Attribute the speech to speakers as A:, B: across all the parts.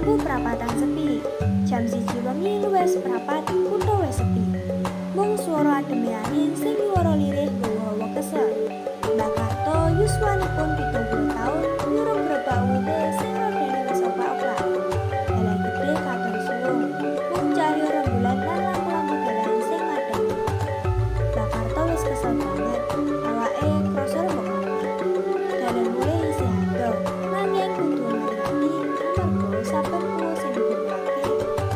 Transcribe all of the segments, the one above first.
A: lampu prapatan sepi. Jam 1 wengi luwes prapat kutha wis sepi. Mung swara ademe angin sing nyuwara lirih nggawa hawa kesel. Mbah Karto yuswanipun 70 taun nyurung grebak wite sing rodane wis opak-opak. Dalan gedhe katon suwung, mung cahya rembulan lan lampu-lampu dalan sing madhep. Mbah Karto wis kesel banget, awake krasa rembug. Dalan mulih isih ado, nanging kudu ngati-ati amarga saben pulo sing dikumpulake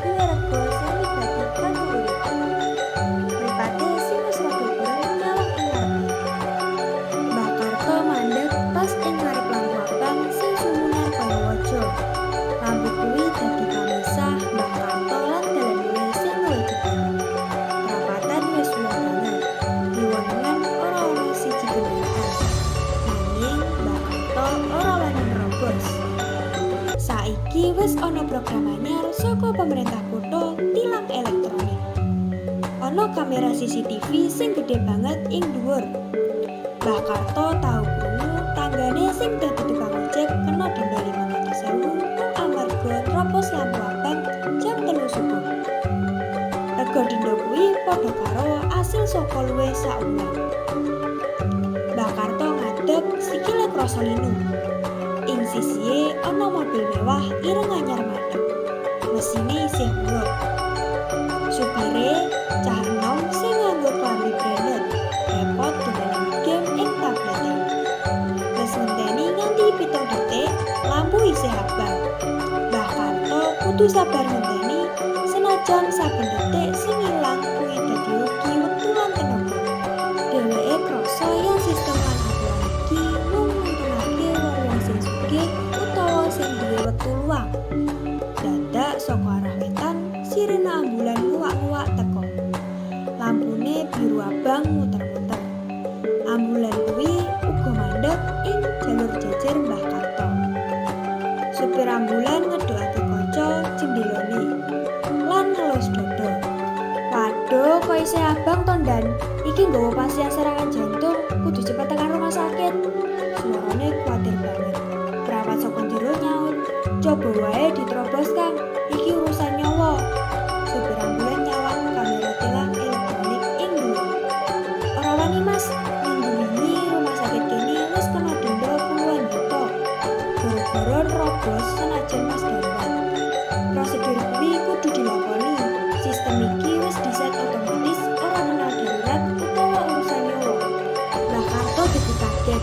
A: duwe rega sing wigati kanggo urip. Mripate sing wis rada kurang nyawang ing ngarepe. Mbah Karto mandheg pas ing ngarep lampu abang sing sumunan kaya waja. Lampu kuwi dadi pamisah Mbah Karto lan dalan mulih sing luwih jebul. Prapatan wis suwe banget, diwonengan ora ana siji kendaraan. Nanging Mbah Karto ora wani nerobos. Saiki wis ana program anyar saka pemerintah kutha tilang elektronik. Ana kamera CCTV sing gede banget ing dhuwur. Mbah Karto tau krungu tanggane sing dadi tukang ojek kena denda 500.000 mung amarga nerobos lampu abang jam 3 subuh. Rega denda kuwi padha karo asil saka luwih sak wulan. Mbah Karto ngadeg sikile krasa linu. Ing sisihe ana mobil mewah ireng anyar madhep. Mesine isih mulur. Supire cah enom sing nganggo klambi branded, repot dolanan game ing tablete. Wis ngenteni nganti 7 detik, lampu isih abang. Mbah Karto kudu sabar ngenteni senajan saben detik sing ilang kuwi dadi rugi wektu lan tenaga. Dheweke krasa yen sistem lan aturan iki mung nguntungake wong sing sugih utawa sing duwe wektu luang. Dadak saka arah wetan, sirine ambulan nguwak-nguwak teka. Lampune biru abang muter-muter. Ambulan kuwi uga mandheg ing jalur jejer Mbah Karto. Supir ambulan ngedhokake kaca jendelane lan ngelus dodo. Waduh, kok isih abang to, Ndan? Iki nggawa pasien serangan jantung, kudu cepet tekan rumah sakit. Suarane kuwatir banget. Perawat saka jero nyaut, "Coba wae diterobos, Kang. Iki urusan nyawa." Supir ambulan nyawang kamera tilang elektronik ing dhuwur. "Ora wani, Mas. Minggu wingi rumah sakit kene wis kena denda puluhan juta. Gara-gara nerobos senajan Mas Darman. Prosedur kuwi kudu dilakoni. Sistem iki wis diset otomatis, ora kenal darurat utawa urusan nyawa." Mbah Karto dadi kaget.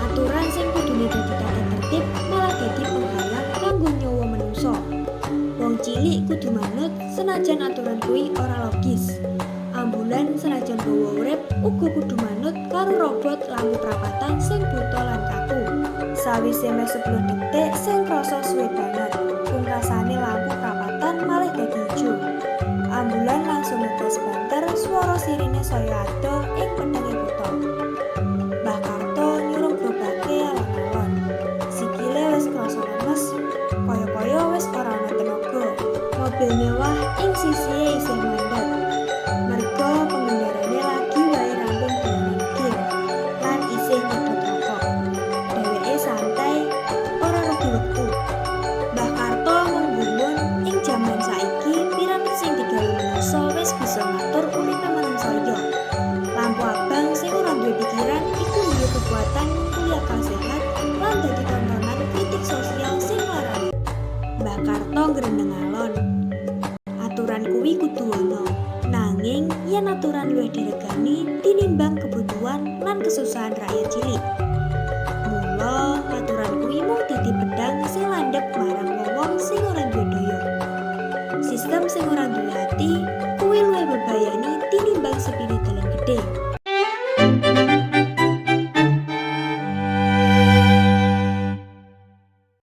A: Aturan sing kudune dadi tata tertib malah dadi penghalang kanggo nyawa manungsa. Wong cilik kudu manut senajan aturan kuwi ora logis. Ambulan senajan gawa urip uga kudu manut karo robot lampu prapatan sing buta lan kaku. Sawise meh 10 detik sing krasa suwe banget, pungkasane lampu prapatan malih dadi ijo. Ambulan langsung ngegas banter, swara sirine saya ado ing petenge kutha. Mbah Karto nyurung gerobake alon-alon. Sikile wis krasa lemes, kaya-kaya wis ora ana tenaga. Mobil mewah ing sisihe isih mandheg. Merga pengendarane lagi wae rampung dolanan game lan isih nyedot rokok. Dheweke santai, ora rugi wektu. Mbah Karto nggumun ing jaman saiki piramid sing digawe manungsa wis bisa ngatur uripe manungsa liya. Lampu abang sing ora duwe pikiran iku duwe kekuatan ngungkuli akal sehat lan dadi tontonan kritik sosial sing larang. Mbah Karto ngreneng alon. Aturan kuwi kudu ana, nanging yen aturan luwih diregani tinimbang kebutuhan lan kesusahan rakyat cilik. Mula aturan kuwi mung titip pedang sing landhep marang wong sing ora duwe daya. Sistem sing ora duwe ati